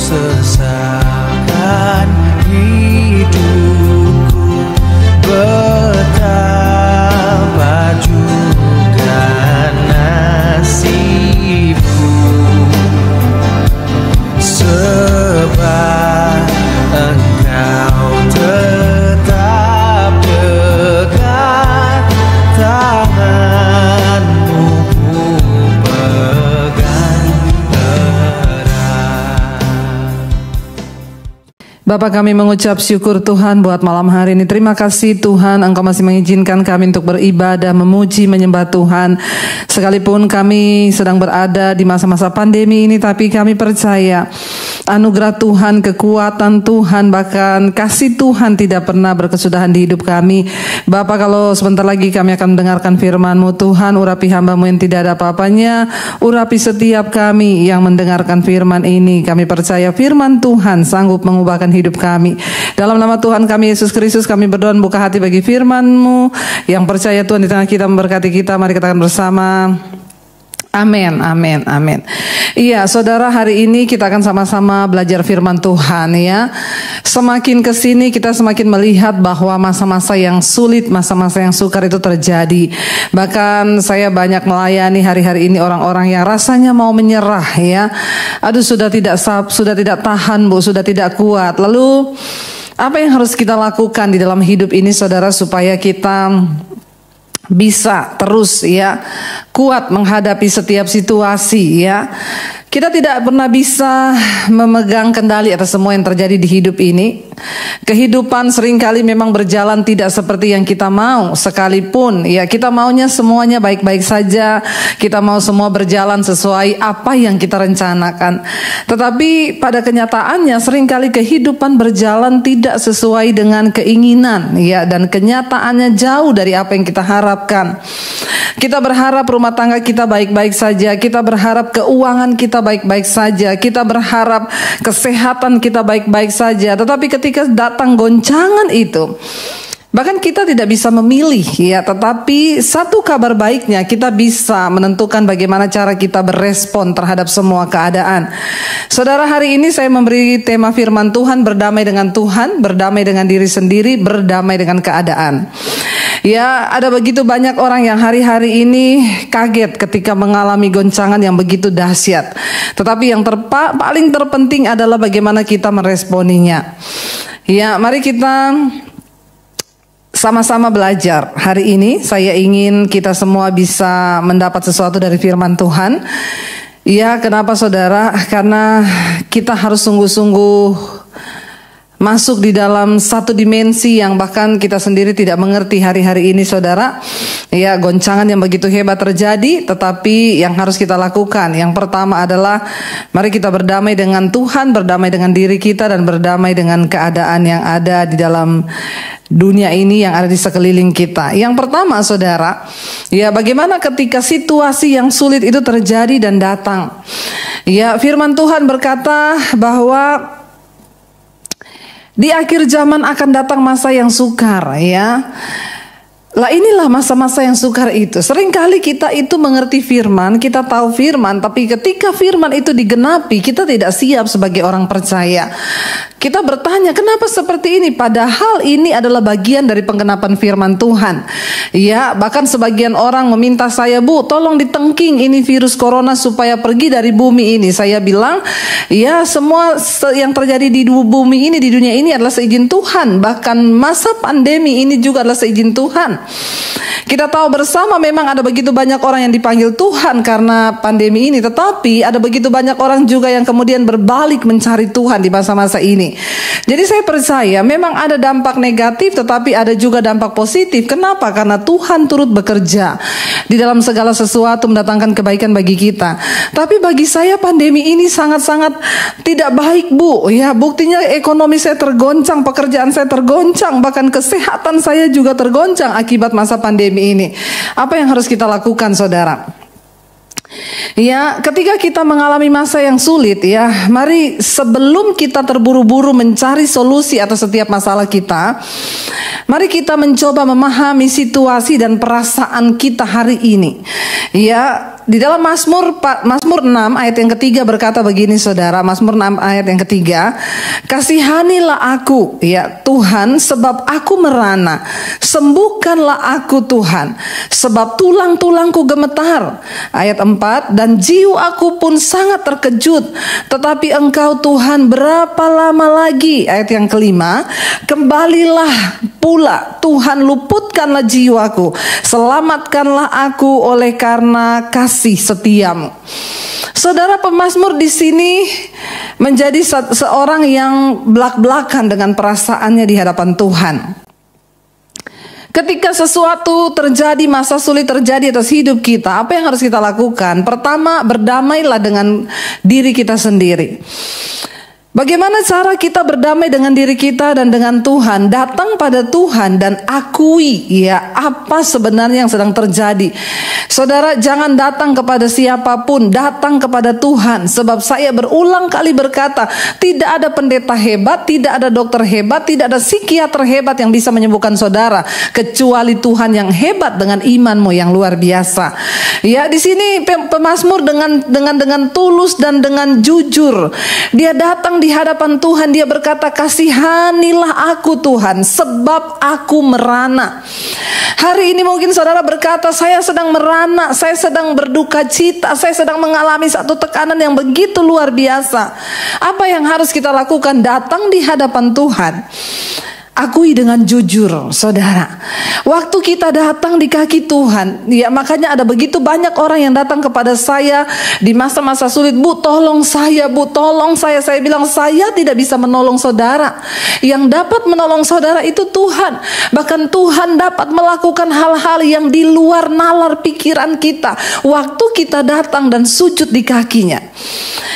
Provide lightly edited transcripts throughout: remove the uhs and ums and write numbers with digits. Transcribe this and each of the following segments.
sesalkan hidupku, betapa juga nasibku, sebab Engkau tetap dekat, tanganmu ku pegang erat. Bapa, kami mengucap syukur Tuhan buat malam hari ini. Terima kasih Tuhan, Engkau masih mengizinkan kami untuk beribadah, memuji, menyembah Tuhan. Sekalipun kami sedang berada di masa-masa pandemi ini, tapi kami percaya anugerah Tuhan, kekuatan Tuhan, bahkan kasih Tuhan tidak pernah berkesudahan di hidup kami. Bapa, kalau sebentar lagi kami akan mendengarkan firman-Mu, Tuhan, urapi hamba-Mu yang tidak ada apa-apanya, urapi setiap kami yang mendengarkan firman ini. Kami percaya firman Tuhan sanggup mengubahkan hidup kami. Dalam nama Tuhan kami Yesus Kristus, kami berdoa buka hati bagi firman-Mu. Yang percaya Tuhan di tengah kita memberkati kita. Mari kita akan bersama. Amin, amin, amin. Iya, saudara, hari ini kita akan sama-sama belajar firman Tuhan ya. Semakin kesini kita semakin melihat bahwa masa-masa yang sulit, masa-masa yang sukar itu terjadi. Bahkan saya banyak melayani hari-hari ini orang-orang yang rasanya mau menyerah ya. Aduh, sudah tidak tahan Bu, sudah tidak kuat. Lalu apa yang harus kita lakukan di dalam hidup ini saudara, supaya kita bisa terus ya kuat menghadapi setiap situasi ya. Kita tidak pernah bisa memegang kendali atas semua yang terjadi di hidup ini. Kehidupan seringkali memang berjalan tidak seperti yang kita mau. Sekalipun ya kita maunya semuanya baik-baik saja, kita mau semua berjalan sesuai apa yang kita rencanakan. Tetapi pada kenyataannya seringkali kehidupan berjalan tidak sesuai dengan keinginan ya, dan kenyataannya jauh dari apa yang kita harapkan. Kita berharap rumah tangga kita baik-baik saja, kita berharap keuangan kita baik-baik saja, kita berharap kesehatan kita baik-baik saja. Tetapi ketika datang goncangan itu, bahkan kita tidak bisa memilih ya, tetapi satu kabar baiknya kita bisa menentukan bagaimana cara kita berespon terhadap semua keadaan. Saudara, hari ini saya memberi tema firman Tuhan, berdamai dengan Tuhan, berdamai dengan diri sendiri, berdamai dengan keadaan. Ya, ada begitu banyak orang yang hari-hari ini kaget ketika mengalami goncangan yang begitu dahsyat. Tetapi yang paling terpenting adalah bagaimana kita meresponinya. Ya, mari kita sama-sama belajar. Hari ini saya ingin kita semua bisa mendapat sesuatu dari firman Tuhan. Ya, kenapa saudara? Karena kita harus sungguh-sungguh masuk di dalam satu dimensi yang bahkan kita sendiri tidak mengerti hari-hari ini saudara. Ya, goncangan yang begitu hebat terjadi, tetapi yang harus kita lakukan, yang pertama adalah mari kita berdamai dengan Tuhan, berdamai dengan diri kita, dan berdamai dengan keadaan yang ada di dalam dunia ini, yang ada di sekeliling kita. Yang pertama saudara, ya bagaimana ketika situasi yang sulit itu terjadi dan datang. Ya, firman Tuhan berkata bahwa di akhir zaman akan datang masa yang sukar ya. Lah inilah masa-masa yang sukar itu. Seringkali kita itu mengerti firman, kita tahu firman, tapi ketika firman itu digenapi, kita tidak siap sebagai orang percaya. Kita bertanya, kenapa seperti ini? Padahal ini adalah bagian dari penggenapan firman Tuhan. Ya, bahkan sebagian orang meminta saya, Bu, tolong ditengking ini virus corona supaya pergi dari bumi ini. Saya bilang, ya semua yang terjadi di bumi ini, di dunia ini adalah seizin Tuhan. Bahkan masa pandemi ini juga adalah seizin Tuhan. Kita tahu bersama memang ada begitu banyak orang yang dipanggil Tuhan karena pandemi ini, tetapi ada begitu banyak orang juga yang kemudian berbalik mencari Tuhan di masa-masa ini. Jadi saya percaya memang ada dampak negatif, tetapi ada juga dampak positif. Kenapa? Karena Tuhan turut bekerja di dalam segala sesuatu mendatangkan kebaikan bagi kita. Tapi bagi saya pandemi ini sangat-sangat tidak baik, Bu. Ya, buktinya ekonomi saya tergoncang, pekerjaan saya tergoncang, bahkan kesehatan saya juga tergoncang akibat masa pandemi ini. Apa yang harus kita lakukan, saudara? Ya, ketika kita mengalami masa yang sulit ya, mari sebelum kita terburu-buru mencari solusi atas setiap masalah kita, mari kita mencoba memahami situasi dan perasaan kita hari ini. Ya, di dalam Mazmur 6 ayat yang ketiga berkata begini saudara, Mazmur 6 ayat yang ketiga, kasihanilah aku ya Tuhan sebab aku merana, sembuhkanlah aku Tuhan sebab tulang-tulangku gemetar. Ayat 4, dan jiwa aku pun sangat terkejut, tetapi Engkau Tuhan berapa lama lagi? Ayat yang kelima, kembalilah pula Tuhan, luputkanlah jiwaku, selamatkanlah aku oleh karena kasih setiamu. Saudara, pemazmur di sini menjadi seorang yang belak-belakan dengan perasaannya di hadapan Tuhan. Ketika sesuatu terjadi, masa sulit terjadi atas hidup kita, apa yang harus kita lakukan? Pertama, berdamailah dengan diri kita sendiri. Bagaimana cara kita berdamai dengan diri kita dan dengan Tuhan? Datang pada Tuhan dan akui ya apa sebenarnya yang sedang terjadi. Saudara, jangan datang kepada siapapun, datang kepada Tuhan. Sebab saya berulang kali berkata, tidak ada pendeta hebat, tidak ada dokter hebat, tidak ada psikiater hebat yang bisa menyembuhkan saudara, kecuali Tuhan yang hebat dengan imanmu yang luar biasa. Ya, di sini pemazmur dengan tulus dan dengan jujur, dia datang di hadapan Tuhan, dia berkata, kasihanilah aku Tuhan sebab aku merana. Hari ini mungkin saudara berkata, saya sedang merana, saya sedang berduka cita, saya sedang mengalami satu tekanan yang begitu luar biasa. Apa yang harus kita lakukan? Datang di hadapan Tuhan, akui dengan jujur, saudara. Waktu kita datang di kaki Tuhan, ya makanya ada begitu banyak orang yang datang kepada saya di masa-masa sulit. Bu, tolong saya, Bu, tolong saya. Saya bilang, saya tidak bisa menolong saudara. Yang dapat menolong saudara itu Tuhan. Bahkan Tuhan dapat melakukan hal-hal yang di luar nalar pikiran kita waktu kita datang dan sujud di kakinya.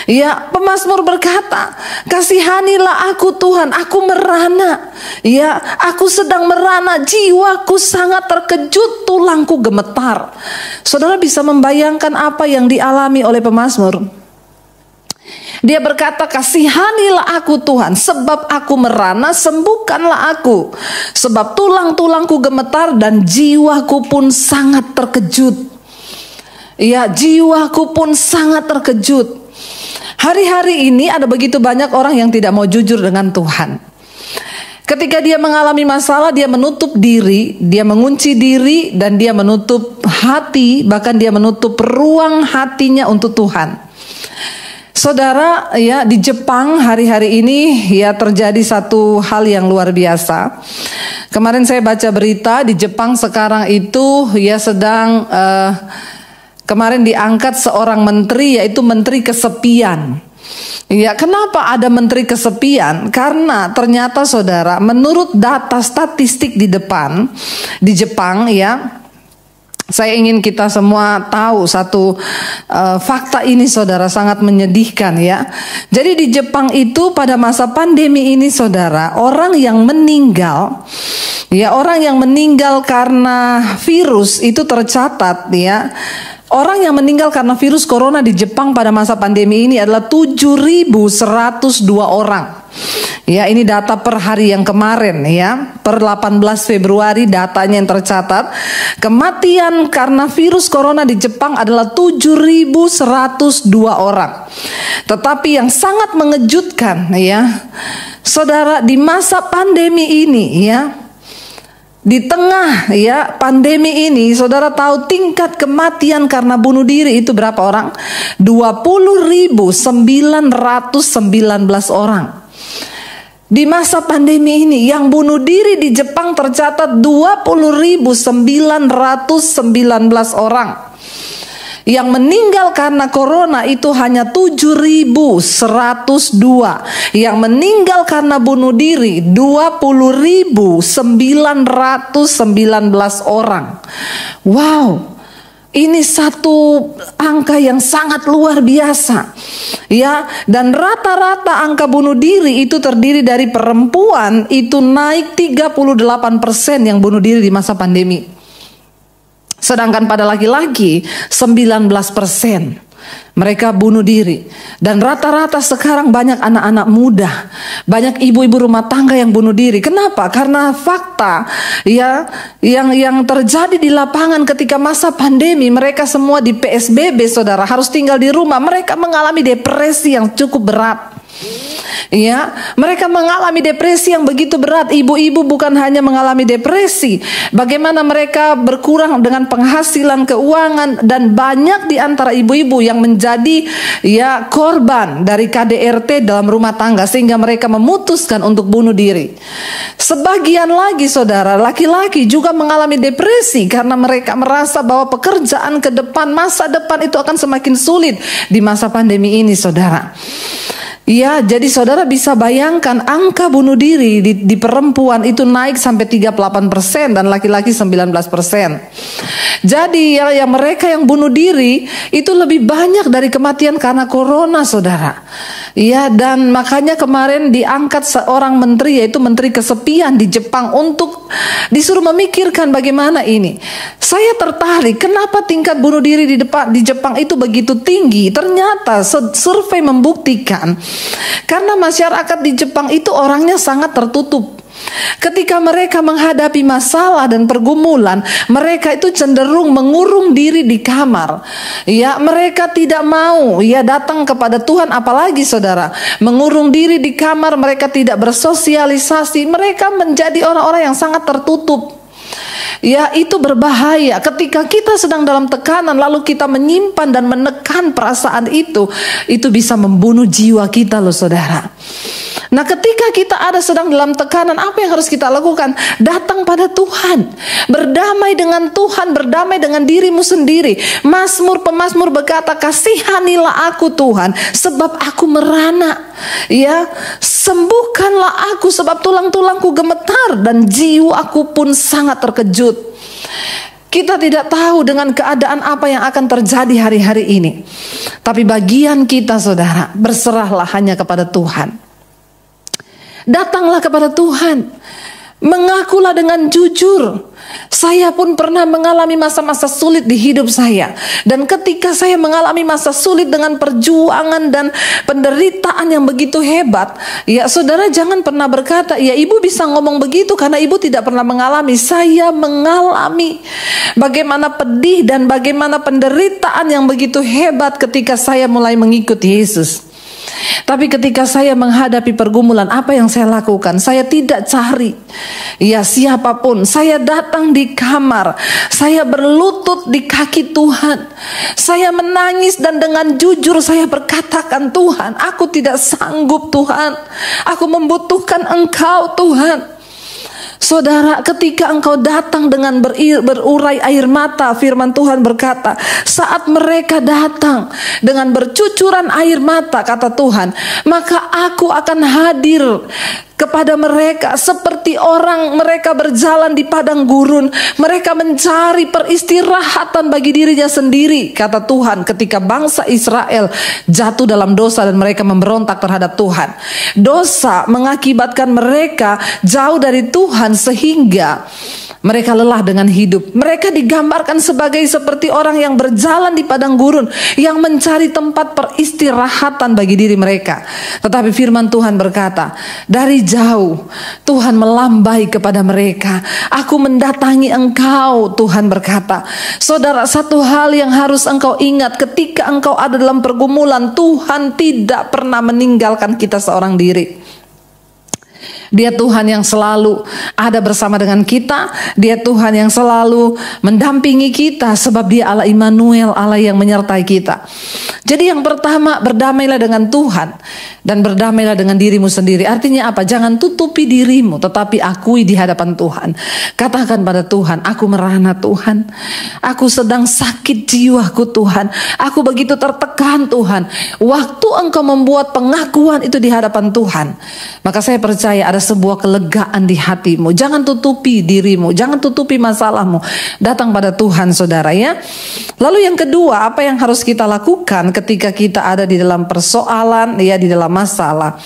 Ya, pemazmur berkata, kasihanilah aku Tuhan, aku merana. Ya, aku sedang merana, jiwaku sangat terkejut, tulangku gemetar. Saudara bisa membayangkan apa yang dialami oleh pemazmur. Dia berkata, kasihanilah aku Tuhan, sebab aku merana, sembuhkanlah aku. Sebab tulang-tulangku gemetar dan jiwaku pun sangat terkejut. Ya, jiwaku pun sangat terkejut. Hari-hari ini ada begitu banyak orang yang tidak mau jujur dengan Tuhan. Ketika dia mengalami masalah, dia menutup diri, dia mengunci diri, dan dia menutup hati, bahkan dia menutup ruang hatinya untuk Tuhan. Saudara, ya di Jepang hari-hari ini ya terjadi satu hal yang luar biasa. Kemarin saya baca berita di Jepang sekarang itu ya sedang kemarin diangkat seorang menteri, yaitu menteri kesepian. Ya, kenapa ada menteri kesepian? Karena ternyata saudara, menurut data statistik di Jepang ya, saya ingin kita semua tahu satu fakta ini saudara, sangat menyedihkan ya. Jadi di Jepang itu pada masa pandemi ini saudara, orang yang meninggal karena virus itu tercatat ya. Orang yang meninggal karena virus corona di Jepang pada masa pandemi ini adalah 7.102 orang. Ya, ini data per hari yang kemarin ya, per 18 Februari datanya yang tercatat. Kematian karena virus corona di Jepang adalah 7.102 orang. Tetapi yang sangat mengejutkan ya, saudara, di masa pandemi ini ya, di tengah ya pandemi ini, saudara tahu tingkat kematian karena bunuh diri itu berapa orang? 20.919 orang. Di masa pandemi ini yang bunuh diri di Jepang tercatat 20.919 orang. Yang meninggal karena corona itu hanya 7.102. Yang meninggal karena bunuh diri 20.919 orang. Wow. Ini satu angka yang sangat luar biasa. Ya, dan rata-rata angka bunuh diri itu terdiri dari perempuan, itu naik 38% yang bunuh diri di masa pandemi. Sedangkan pada laki-laki 19% mereka bunuh diri. Dan rata-rata sekarang banyak anak-anak muda, banyak ibu-ibu rumah tangga yang bunuh diri. Kenapa? Karena fakta ya yang terjadi di lapangan ketika masa pandemi, mereka semua di PSBB, saudara, harus tinggal di rumah. Mereka mengalami depresi yang cukup berat. Ya, mereka mengalami depresi yang begitu berat. Ibu-ibu bukan hanya mengalami depresi, bagaimana mereka berkurang dengan penghasilan keuangan, dan banyak di antara ibu-ibu yang menjadi korban dari KDRT dalam rumah tangga sehingga mereka memutuskan untuk bunuh diri. Sebagian lagi, saudara, laki-laki juga mengalami depresi karena mereka merasa bahwa pekerjaan ke depan, masa depan itu akan semakin sulit di masa pandemi ini, saudara. Ya, jadi saudara bisa bayangkan angka bunuh diri di perempuan itu naik sampai 38% dan laki-laki 19%. Jadi ya mereka yang bunuh diri itu lebih banyak dari kematian karena corona, saudara. Ya, dan makanya kemarin diangkat seorang menteri, yaitu menteri kesepian di Jepang, untuk disuruh memikirkan bagaimana ini. Saya tertarik kenapa tingkat bunuh diri di Jepang itu begitu tinggi. Ternyata survei membuktikan karena masyarakat di Jepang itu orangnya sangat tertutup. Ketika mereka menghadapi masalah dan pergumulan, mereka itu cenderung mengurung diri di kamar. Ya, mereka tidak mau datang kepada Tuhan, apalagi saudara, mengurung diri di kamar, mereka tidak bersosialisasi, mereka menjadi orang-orang yang sangat tertutup. Ya, itu berbahaya. Ketika kita sedang dalam tekanan lalu kita menyimpan dan menekan perasaan itu bisa membunuh jiwa kita loh, saudara. Nah, ketika kita sedang dalam tekanan, apa yang harus kita lakukan? Datang pada Tuhan, berdamai dengan Tuhan, berdamai dengan dirimu sendiri. Pemazmur berkata, kasihanilah aku Tuhan, sebab aku merana. Ya, sembuhkanlah aku sebab tulang-tulangku gemetar dan jiwaku pun sangat terkejut. Kita tidak tahu dengan keadaan apa yang akan terjadi hari-hari ini. Tapi bagian kita, saudara, berserahlah hanya kepada Tuhan. Datanglah kepada Tuhan, mengakulah dengan jujur. Saya pun pernah mengalami masa-masa sulit di hidup saya. Dan ketika saya mengalami masa sulit dengan perjuangan dan penderitaan yang begitu hebat, ya saudara, jangan pernah berkata, ya ibu bisa ngomong begitu karena ibu tidak pernah mengalami. Saya mengalami bagaimana pedih dan bagaimana penderitaan yang begitu hebat ketika saya mulai mengikuti Yesus. Tapi ketika saya menghadapi pergumulan, apa yang saya lakukan? Saya tidak cari siapapun. Saya datang di kamar, saya berlutut di kaki Tuhan. Saya menangis dan dengan jujur saya berkatakan, Tuhan, aku tidak sanggup, Tuhan. Aku membutuhkan Engkau, Tuhan. Saudara, ketika engkau datang dengan berurai air mata, firman Tuhan berkata, saat mereka datang dengan bercucuran air mata, kata Tuhan, maka aku akan hadir kepada mereka seperti orang mereka berjalan di padang gurun. Mereka mencari peristirahatan bagi dirinya sendiri, kata Tuhan, ketika bangsa Israel jatuh dalam dosa dan mereka memberontak terhadap Tuhan. Dosa mengakibatkan mereka jauh dari Tuhan sehingga mereka lelah dengan hidup. Mereka digambarkan seperti orang yang berjalan di padang gurun, yang mencari tempat peristirahatan bagi diri mereka. Tetapi firman Tuhan berkata, dari jauh Tuhan melambai kepada mereka. Aku mendatangi engkau, Tuhan berkata. Saudara, satu hal yang harus engkau ingat, ketika engkau ada dalam pergumulan, Tuhan tidak pernah meninggalkan kita seorang diri. Dia Tuhan yang selalu ada bersama dengan kita. Dia Tuhan yang selalu mendampingi kita, sebab Dia Allah Immanuel, Allah yang menyertai kita. Jadi yang pertama, berdamailah dengan Tuhan dan berdamailah dengan dirimu sendiri. Artinya apa? Jangan tutupi dirimu, tetapi akui di hadapan Tuhan. Katakan pada Tuhan, aku merana Tuhan. Aku sedang sakit jiwaku Tuhan. Aku begitu tertekan Tuhan. Waktu engkau membuat pengakuan itu di hadapan Tuhan, maka saya percaya ada sebuah kelegaan di hatimu. Jangan tutupi dirimu, jangan tutupi masalahmu. Datang pada Tuhan, saudara, ya. Lalu yang kedua, apa yang harus kita lakukan ketika kita ada di dalam persoalan, di dalam masalah?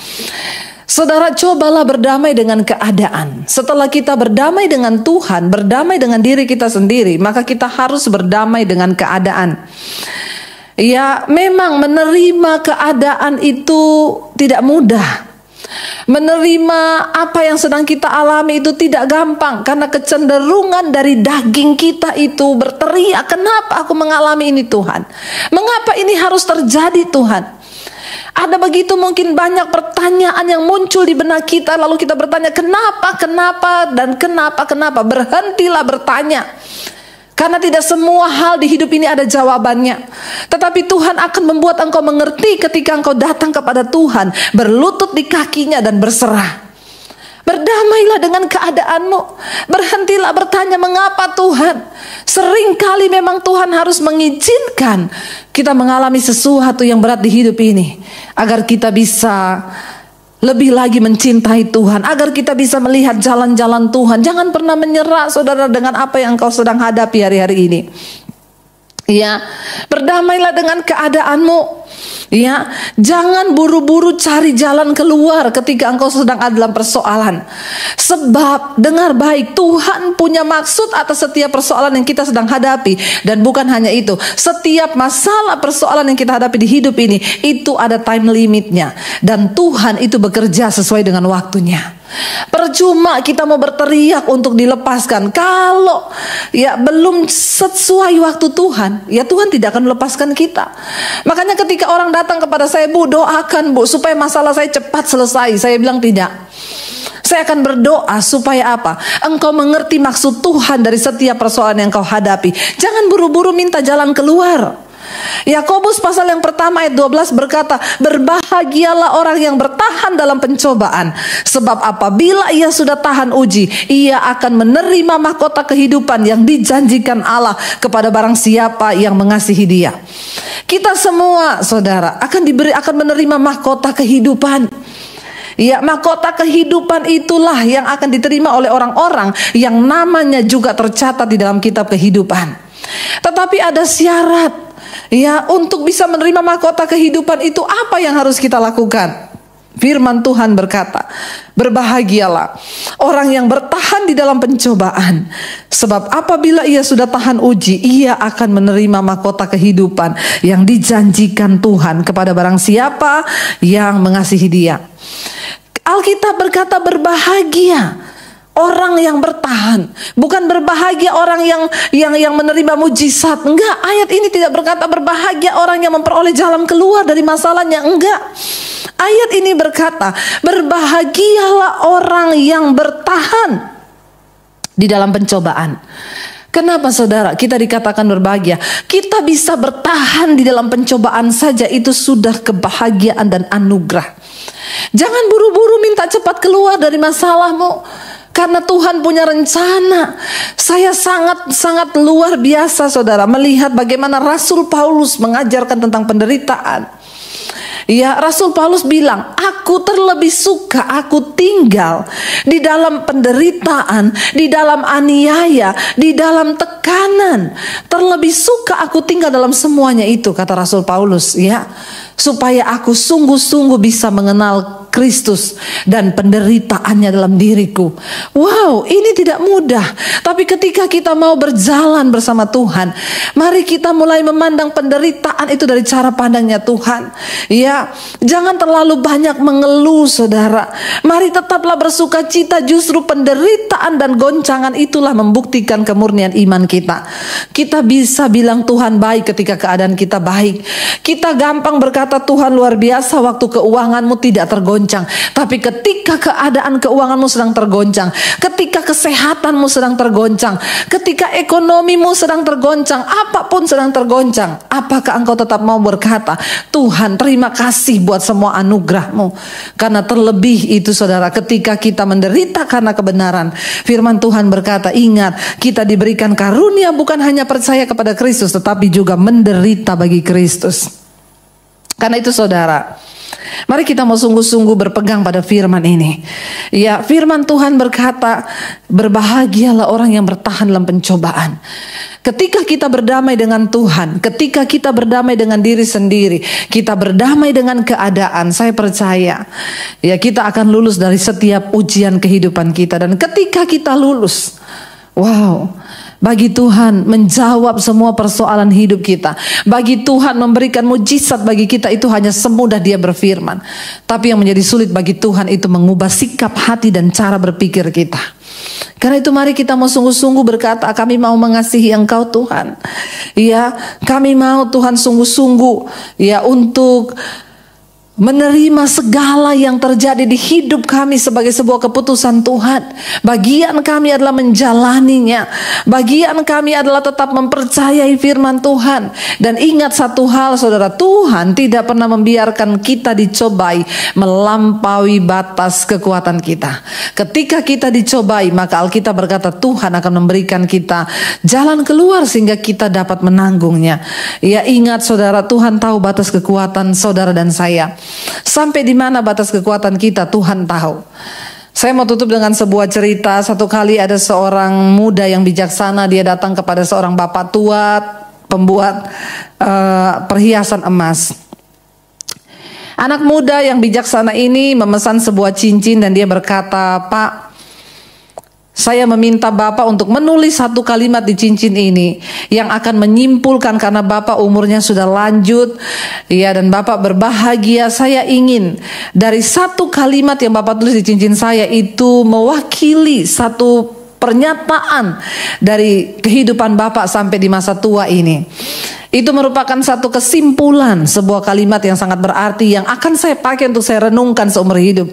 Saudara, cobalah berdamai dengan keadaan. Setelah kita berdamai dengan Tuhan, berdamai dengan diri kita sendiri, maka kita harus berdamai dengan keadaan. Ya, memang menerima keadaan itu tidak mudah. Menerima apa yang sedang kita alami itu tidak gampang, karena kecenderungan dari daging kita itu berteriak, kenapa aku mengalami ini Tuhan? Mengapa ini harus terjadi Tuhan? Ada begitu mungkin banyak pertanyaan yang muncul di benak kita, lalu kita bertanya kenapa, dan kenapa. Berhentilah bertanya. Karena tidak semua hal di hidup ini ada jawabannya. Tetapi Tuhan akan membuat engkau mengerti ketika engkau datang kepada Tuhan, berlutut di kakinya dan berserah. Berdamailah dengan keadaanmu. Berhentilah bertanya mengapa Tuhan. Seringkali memang Tuhan harus mengizinkan kita mengalami sesuatu yang berat di hidup ini, agar kita bisa lebih lagi mencintai Tuhan, agar kita bisa melihat jalan-jalan Tuhan. Jangan pernah menyerah saudara dengan apa yang engkau sedang hadapi hari-hari ini. Ya, berdamailah dengan keadaanmu. Ya, jangan buru-buru cari jalan keluar ketika engkau sedang ada dalam persoalan. Sebab dengar baik, Tuhan punya maksud atas setiap persoalan yang kita sedang hadapi. Dan bukan hanya itu, setiap masalah persoalan yang kita hadapi di hidup ini, itu ada time limitnya. Dan Tuhan itu bekerja sesuai dengan waktunya. Percuma kita mau berteriak untuk dilepaskan, kalau ya belum sesuai waktu Tuhan, ya Tuhan tidak akan melepaskan kita. Makanya ketika orang datang kepada saya, Bu, doakan Bu supaya masalah saya cepat selesai, saya bilang tidak. Saya akan berdoa supaya apa? Engkau mengerti maksud Tuhan dari setiap persoalan yang kau hadapi. Jangan buru-buru minta jalan keluar. Yakobus pasal yang pertama ayat 12 berkata, berbahagialah orang yang bertahan dalam pencobaan, sebab apabila ia sudah tahan uji, ia akan menerima mahkota kehidupan yang dijanjikan Allah kepada barang siapa yang mengasihi Dia. Kita semua saudara akan menerima mahkota kehidupan. Ya, mahkota kehidupan itulah yang akan diterima oleh orang-orang yang namanya juga tercatat di dalam kitab kehidupan. Tetapi ada syarat. Ya, untuk bisa menerima mahkota kehidupan itu apa yang harus kita lakukan? Firman Tuhan berkata, berbahagialah orang yang bertahan di dalam pencobaan, sebab apabila ia sudah tahan uji, ia akan menerima mahkota kehidupan yang dijanjikan Tuhan kepada barang siapa yang mengasihi Dia. Alkitab berkata berbahagia orang yang bertahan, bukan berbahagia orang yang menerima mujizat. Enggak, ayat ini tidak berkata berbahagia orang yang memperoleh jalan keluar dari masalahnya. Enggak. Ayat ini berkata berbahagialah orang yang bertahan di dalam pencobaan. Kenapa saudara kita dikatakan berbahagia? Kita bisa bertahan di dalam pencobaan saja, itu sudah kebahagiaan dan anugerah. Jangan buru-buru minta cepat keluar dari masalahmu, karena Tuhan punya rencana. Saya sangat luar biasa saudara melihat bagaimana Rasul Paulus mengajarkan tentang penderitaan. Ya, Rasul Paulus bilang, aku terlebih suka aku tinggal di dalam penderitaan, di dalam aniaya, di dalam tekanan. Terlebih suka aku tinggal dalam semuanya itu, kata Rasul Paulus, ya, supaya aku sungguh-sungguh bisa mengenal Kristus dan penderitaannya dalam diriku. Wow, ini tidak mudah. Tapi ketika kita mau berjalan bersama Tuhan, mari kita mulai memandang penderitaan itu dari cara pandangnya Tuhan. Ya, jangan terlalu banyak mengeluh saudara. Mari tetaplah bersuka cita, justru penderitaan dan goncangan itulah membuktikan kemurnian iman kita. Kita bisa bilang Tuhan baik ketika keadaan kita baik. Kita gampang berkata Tuhan luar biasa waktu keuanganmu tidak tergoncang. Tapi ketika keadaan keuanganmu sedang tergoncang, ketika kesehatanmu sedang tergoncang, ketika ekonomimu sedang tergoncang, apapun sedang tergoncang, apakah engkau tetap mau berkata, Tuhan terima kasih buat semua anugerahmu? Karena terlebih itu saudara, ketika kita menderita karena kebenaran, firman Tuhan berkata, ingat, kita diberikan karunia bukan hanya percaya kepada Kristus, tetapi juga menderita bagi Kristus. Karena itu saudara, Mari kita mau sungguh-sungguh berpegang pada firman ini. Ya, firman Tuhan berkata, berbahagialah orang yang bertahan dalam pencobaan. Ketika kita berdamai dengan Tuhan, ketika kita berdamai dengan diri sendiri, kita berdamai dengan keadaan, saya percaya ya kita akan lulus dari setiap ujian kehidupan kita. Dan ketika kita lulus, wow, bagi Tuhan menjawab semua persoalan hidup kita. Bagi Tuhan memberikan mujizat bagi kita itu hanya semudah Dia berfirman. Tapi yang menjadi sulit bagi Tuhan itu mengubah sikap hati dan cara berpikir kita. Karena itu mari kita mau sungguh-sungguh berkata, kami mau mengasihi Engkau Tuhan. Ya, kami mau Tuhan sungguh-sungguh ya untuk menerima segala yang terjadi di hidup kami sebagai sebuah keputusan Tuhan. Bagian kami adalah menjalaninya. Bagian kami adalah tetap mempercayai firman Tuhan. Dan ingat satu hal saudara, Tuhan tidak pernah membiarkan kita dicobai melampaui batas kekuatan kita. Ketika kita dicobai, maka Alkitab berkata Tuhan akan memberikan kita jalan keluar sehingga kita dapat menanggungnya. Ya, ingat saudara, Tuhan tahu batas kekuatan saudara dan saya. Sampai di mana batas kekuatan kita Tuhan tahu. Saya mau tutup dengan sebuah cerita. Satu kali ada seorang muda yang bijaksana, dia datang kepada seorang bapak tua pembuat perhiasan emas. Anak muda yang bijaksana ini memesan sebuah cincin dan dia berkata, "Pak, saya meminta Bapak untuk menulis satu kalimat di cincin ini yang akan menyimpulkan, karena Bapak umurnya sudah lanjut, ya, dan Bapak berbahagia. Saya ingin dari satu kalimat yang Bapak tulis di cincin saya itu mewakili satu pernyataan dari kehidupan Bapak sampai di masa tua ini. Itu merupakan satu kesimpulan, sebuah kalimat yang sangat berarti yang akan saya pakai untuk saya renungkan seumur hidup."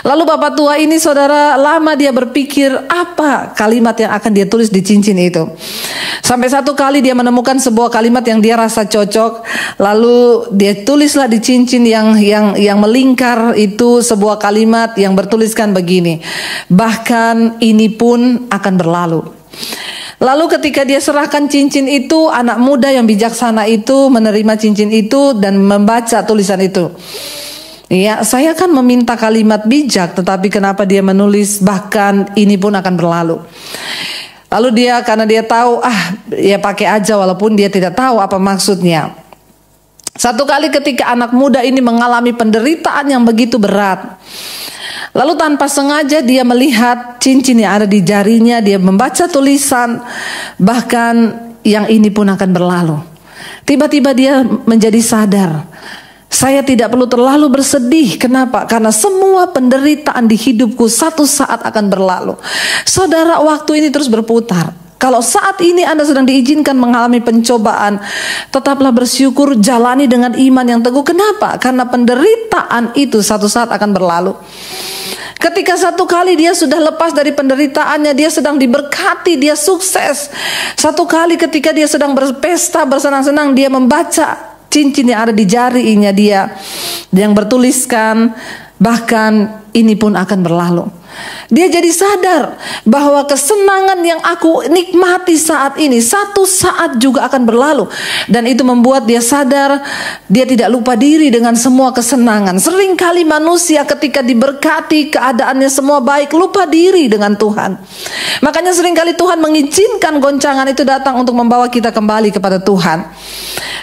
Lalu bapak tua ini saudara, lama dia berpikir apa kalimat yang akan dia tulis di cincin itu. Sampai satu kali dia menemukan sebuah kalimat yang dia rasa cocok. Lalu dia tulislah di cincin yang melingkar itu sebuah kalimat yang bertuliskan begini, "Bahkan ini pun akan berlalu." Lalu ketika dia serahkan cincin itu, anak muda yang bijaksana itu menerima cincin itu dan membaca tulisan itu. Ya, saya kan meminta kalimat bijak, tetapi kenapa dia menulis bahkan ini pun akan berlalu? Lalu dia, karena dia tahu, ya pakai aja walaupun dia tidak tahu apa maksudnya. Satu kali ketika anak muda ini mengalami penderitaan yang begitu berat, lalu tanpa sengaja dia melihat cincin yang ada di jarinya, dia membaca tulisan, bahkan yang ini pun akan berlalu. Tiba-tiba dia menjadi sadar, saya tidak perlu terlalu bersedih. Kenapa? Karena semua penderitaan di hidupku satu saat akan berlalu. Saudara, waktu ini terus berputar. Kalau saat ini Anda sedang diizinkan mengalami pencobaan, tetaplah bersyukur, jalani dengan iman yang teguh. Kenapa? Karena penderitaan itu satu saat akan berlalu. Ketika satu kali dia sudah lepas dari penderitaannya, dia sedang diberkati, dia sukses. Satu kali ketika dia sedang berpesta, bersenang-senang, dia membaca cincin yang ada di jarinya dia yang bertuliskan, bahkan ini pun akan berlalu. Dia jadi sadar bahwa kesenangan yang aku nikmati saat ini satu saat juga akan berlalu. Dan itu membuat dia sadar dia tidak lupa diri dengan semua kesenangan. Seringkali manusia ketika diberkati, keadaannya semua baik, lupa diri dengan Tuhan. Makanya seringkali Tuhan mengizinkan goncangan itu datang untuk membawa kita kembali kepada Tuhan.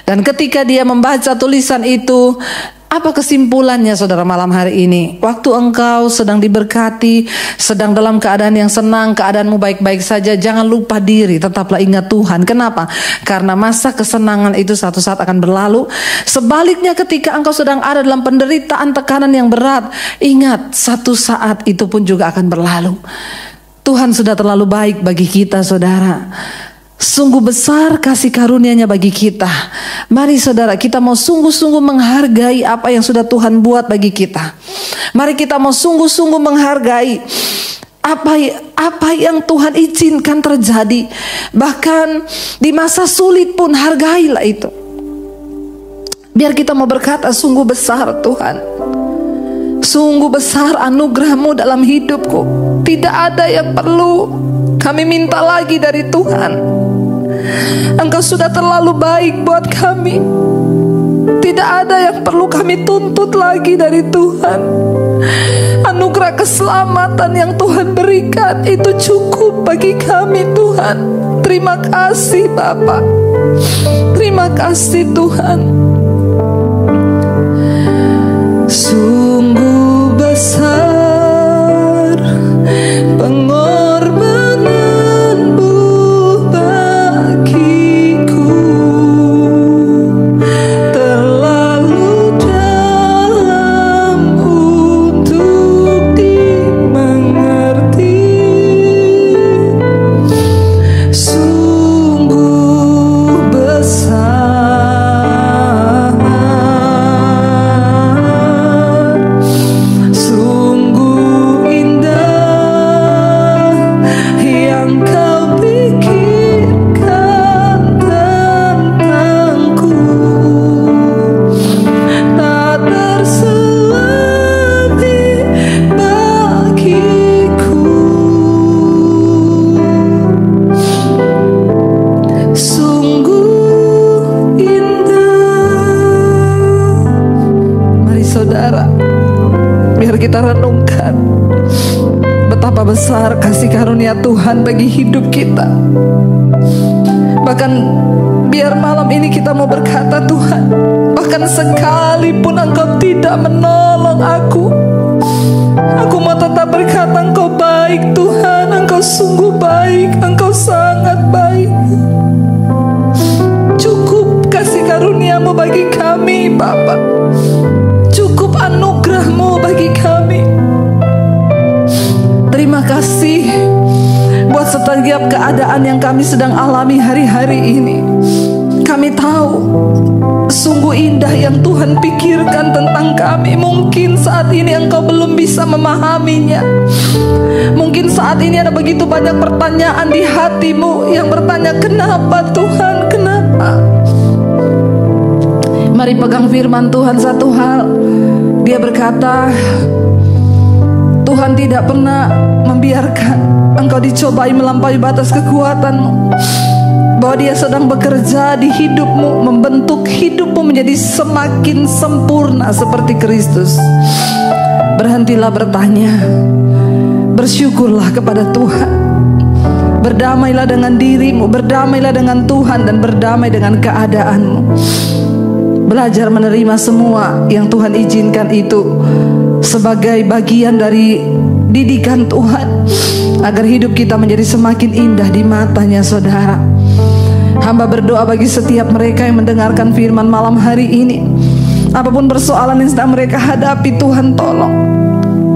Dan ketika dia membaca tulisan itu, apa kesimpulannya saudara malam hari ini? Waktu engkau sedang diberkati, sedang dalam keadaan yang senang, keadaanmu baik-baik saja, jangan lupa diri, tetaplah ingat Tuhan. Kenapa? Karena masa kesenangan itu satu saat akan berlalu. Sebaliknya ketika engkau sedang ada dalam penderitaan, tekanan yang berat, ingat satu saat itu pun juga akan berlalu. Tuhan sudah terlalu baik bagi kita saudara. Sungguh besar kasih karunia-Nya bagi kita. Mari saudara, kita mau sungguh-sungguh menghargai apa yang sudah Tuhan buat bagi kita. Mari kita mau sungguh-sungguh menghargai apa yang Tuhan izinkan terjadi. Bahkan di masa sulit pun hargailah itu. Biar kita mau berkata, sungguh besar Tuhan, sungguh besar anugerah-Mu dalam hidupku. Tidak ada yang perlu kami minta lagi dari Tuhan. Engkau sudah terlalu baik buat kami. Tidak ada yang perlu kami tuntut lagi dari Tuhan. Anugerah keselamatan yang Tuhan berikan itu cukup bagi kami, Tuhan. Terima kasih Bapa. Terima kasih Tuhan. Sungguh besar pengorbananmu bagiku, terlalu dalam untuk dimengerti. Sungguh besar, sungguh indah yang kau pikirkan tentangku. Tak terselami bagiku. Sungguh indah. Mari saudara, biar kita renungkan betapa besar kasih karunia Tuhan bagi hidup kita. Bahkan biar malam ini kita mau berkata, Tuhan, bahkan sekalipun Engkau tidak menolong aku mau tetap berkata, Engkau baik Tuhan, Engkau sungguh baik, Engkau sangat baik. Cukup kasih karunia-Mu bagi kami Bapa. Cukup anugerah-Mu bagi kami. Terima kasih buat setiap keadaan yang kami sedang alami hari-hari ini. Kami tahu sungguh indah yang Tuhan pikirkan tentang kami. Mungkin saat ini Engkau belum bisa memahaminya. Mungkin saat ini ada begitu banyak pertanyaan di hatimu yang bertanya, kenapa Tuhan, kenapa? Mari pegang firman Tuhan satu hal. Dia berkata, Tuhan tidak pernah membiarkan engkau dicobai melampaui batas kekuatanmu. Bahwa Dia sedang bekerja di hidupmu, membentuk hidupmu menjadi semakin sempurna seperti Kristus. Berhentilah bertanya, bersyukurlah kepada Tuhan. Berdamailah dengan dirimu, berdamailah dengan Tuhan, dan berdamai dengan keadaanmu. Belajar menerima semua yang Tuhan izinkan itu sebagai bagian dari didikan Tuhan, agar hidup kita menjadi semakin indah di matanya saudara. Hamba berdoa bagi setiap mereka yang mendengarkan firman malam hari ini. Apapun persoalan yang sedang mereka hadapi, Tuhan tolong.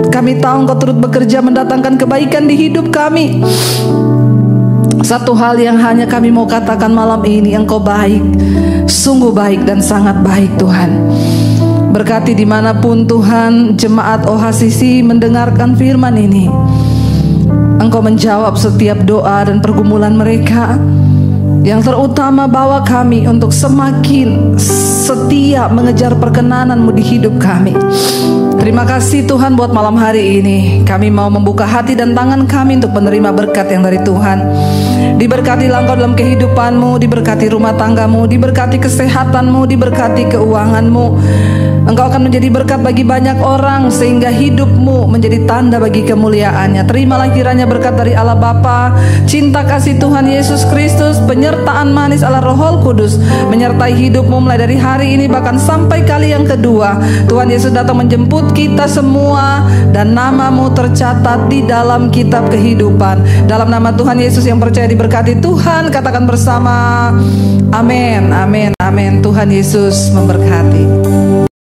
Kami tahu Engkau turut bekerja mendatangkan kebaikan di hidup kami. Satu hal yang hanya kami mau katakan malam ini, Engkau baik, sungguh baik dan sangat baik Tuhan. Berkati dimanapun Tuhan jemaat OHCC mendengarkan firman ini. Engkau menjawab setiap doa dan pergumulan mereka. Yang terutama bawa kami untuk semakin setia mengejar perkenanan-Mu di hidup kami. Terima kasih Tuhan buat malam hari ini. Kami mau membuka hati dan tangan kami untuk menerima berkat yang dari Tuhan. Diberkatilah Engkau dalam kehidupan-Mu, diberkati rumah tangga-Mu, diberkati kesehatan-Mu, diberkati keuangan-Mu. Engkau akan menjadi berkat bagi banyak orang, sehingga hidup-Mu menjadi tanda bagi kemuliaan-Nya. Terimalah kiranya berkat dari Allah Bapa, cinta kasih Tuhan Yesus Kristus, penyertaan manis Allah Roh Kudus menyertai hidup-Mu mulai dari hari ini bahkan sampai kali yang kedua. Tuhan Yesus datang menjemput kita semua, dan nama-Mu tercatat di dalam kitab kehidupan. Dalam nama Tuhan Yesus yang percaya diberkati Tuhan, katakan bersama, amin, amin, amin. Tuhan Yesus memberkati.